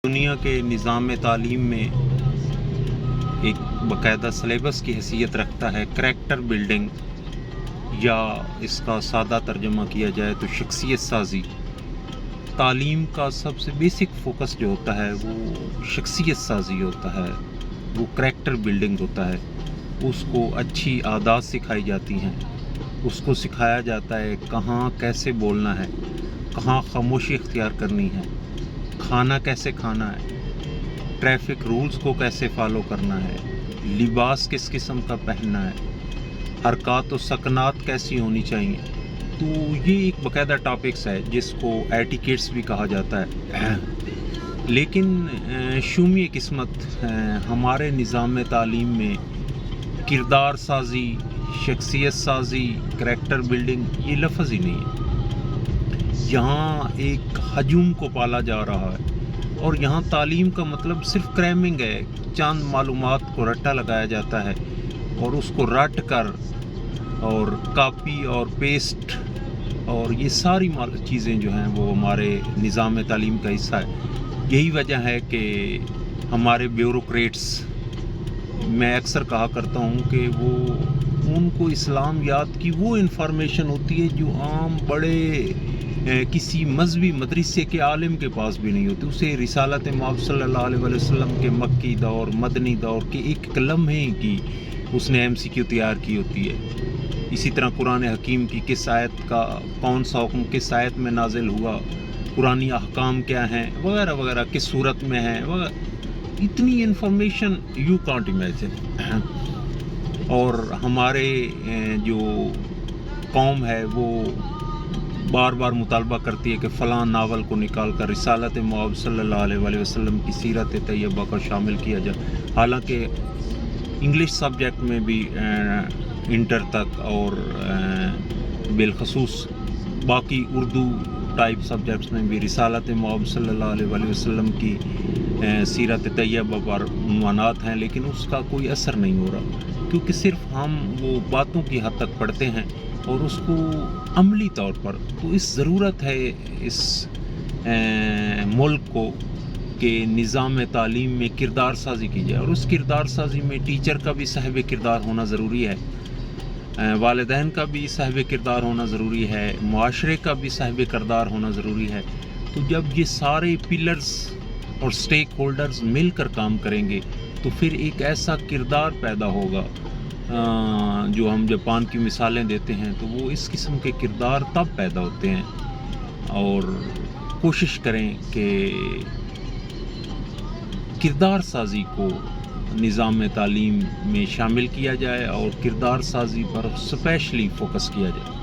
دنیا کے نظام تعلیم میں ایک باقاعدہ سلیبس کی حیثیت رکھتا ہے کریکٹر بلڈنگ، یا اس کا سادہ ترجمہ کیا جائے تو شخصیت سازی۔ تعلیم کا سب سے بیسک فوکس جو ہوتا ہے وہ شخصیت سازی ہوتا ہے، وہ کریکٹر بلڈنگ ہوتا ہے۔ اس کو اچھی عادات سکھائی جاتی ہیں، اس کو سکھایا جاتا ہے کہاں کیسے بولنا ہے، کہاں خاموشی اختیار کرنی ہے، کھانا کیسے کھانا ہے، ٹریفک رولز کو کیسے فالو کرنا ہے، لباس کس قسم کا پہننا ہے، حرکات و سکنات کیسی ہونی چاہیے۔ تو یہ ایک باقاعدہ ٹاپکس ہے جس کو ایٹیکیٹس بھی کہا جاتا ہے۔ لیکن شومی قسمت ہمارے نظام تعلیم میں کردار سازی، شخصیت سازی، کریکٹر بلڈنگ یہ لفظ ہی نہیں ہے۔ یہاں ایک ہجوم کو پالا جا رہا ہے، اور یہاں تعلیم کا مطلب صرف کریمنگ ہے۔ چند معلومات کو رٹا لگایا جاتا ہے اور اس کو رٹ کر اور کاپی اور پیسٹ اور یہ ساری چیزیں جو ہیں وہ ہمارے نظام تعلیم کا حصہ ہے۔ یہی وجہ ہے کہ ہمارے بیوروکریٹس، میں اکثر کہا کرتا ہوں کہ ان کو اسلامیات کی وہ انفارمیشن ہوتی ہے جو عام بڑے کسی مذہبی مدرسے کے عالم کے پاس بھی نہیں ہوتی۔ اسے رسالت مآب صلی اللہ علیہ وسلم کے مکی دور، مدنی دور کے ایک لمحے کی اس نے MCQ تیار کی ہوتی ہے۔ اسی طرح قرآن حکیم کی کس آیت کا کون سا حکم کس آیت میں نازل ہوا، قرآنی احکام کیا ہیں وغیرہ وغیرہ، کس صورت میں ہیں وغیرہ، اتنی انفارمیشن یو کانٹ امیجن۔ اور ہمارے جو قوم ہے وہ بار بار مطالبہ کرتی ہے کہ فلاں ناول کو نکال کر رسالت مآب صلی اللہ علیہ وسلم کی سیرت طیبہ کو شامل کیا جائے، حالانکہ انگلش سبجیکٹ میں بھی انٹر تک اور بالخصوص باقی اردو ٹائپ سبجیکٹس میں بھی رسالت مآب صلی اللہ علیہ وسلم کی سیرت طیبہ پر عنوانات ہیں، لیکن اس کا کوئی اثر نہیں ہو رہا، کیونکہ صرف ہم وہ باتوں کی حد تک پڑھتے ہیں اور اس کو عملی طور پر۔ تو اس ضرورت ہے اس ملک کو کہ نظام تعلیم میں کردار سازی کی جائے، اور اس کردار سازی میں ٹیچر کا بھی صاحب کردار ہونا ضروری ہے، والدین کا بھی صاحب کردار ہونا ضروری ہے، معاشرے کا بھی صاحب کردار ہونا ضروری ہے۔ تو جب یہ سارے پلرز اور سٹیک ہولڈرز مل کر کام کریں گے تو پھر ایک ایسا کردار پیدا ہوگا، جو ہم جاپان کی مثالیں دیتے ہیں تو وہ اس قسم کے کردار تب پیدا ہوتے ہیں۔ اور کوشش کریں کہ کردار سازی کو نظام تعلیم میں شامل کیا جائے اور کردار سازی پر اسپیشلی فوکس کیا جائے۔